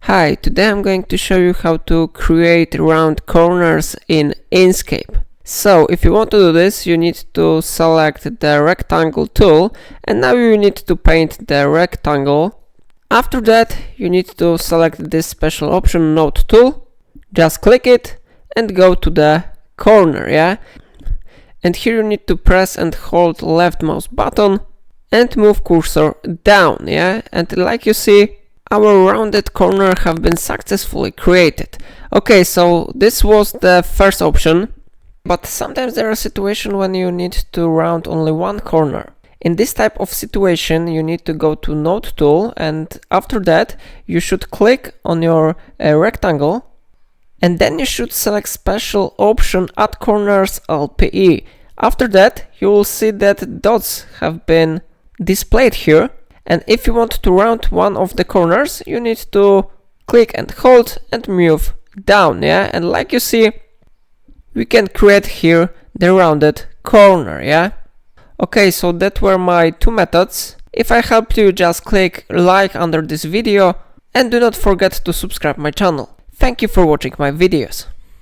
Hi, today I'm going to show you how to create round corners in Inkscape. So if you want to do this, you need to select the rectangle tool, and now you need to paint the rectangle. After that, you need to select this special option, node tool, just click it and go to the corner, yeah? And here you need to press and hold left mouse button and move cursor down, yeah? And like you see, our rounded corner have been successfully created. Okay, so this was the first option, but sometimes there are situations when you need to round only one corner. In this type of situation, you need to go to node tool, and after that you should click on your rectangle, and then you should select special option add corners LPE. After that you will see that dots have been displayed here. And if you want to round one of the corners, you need to click and hold and move down, yeah? And like you see, we can create here the rounded corner, yeah? Okay, so that were my two methods. If I helped you, just click like under this video and do not forget to subscribe my channel. Thank you for watching my videos.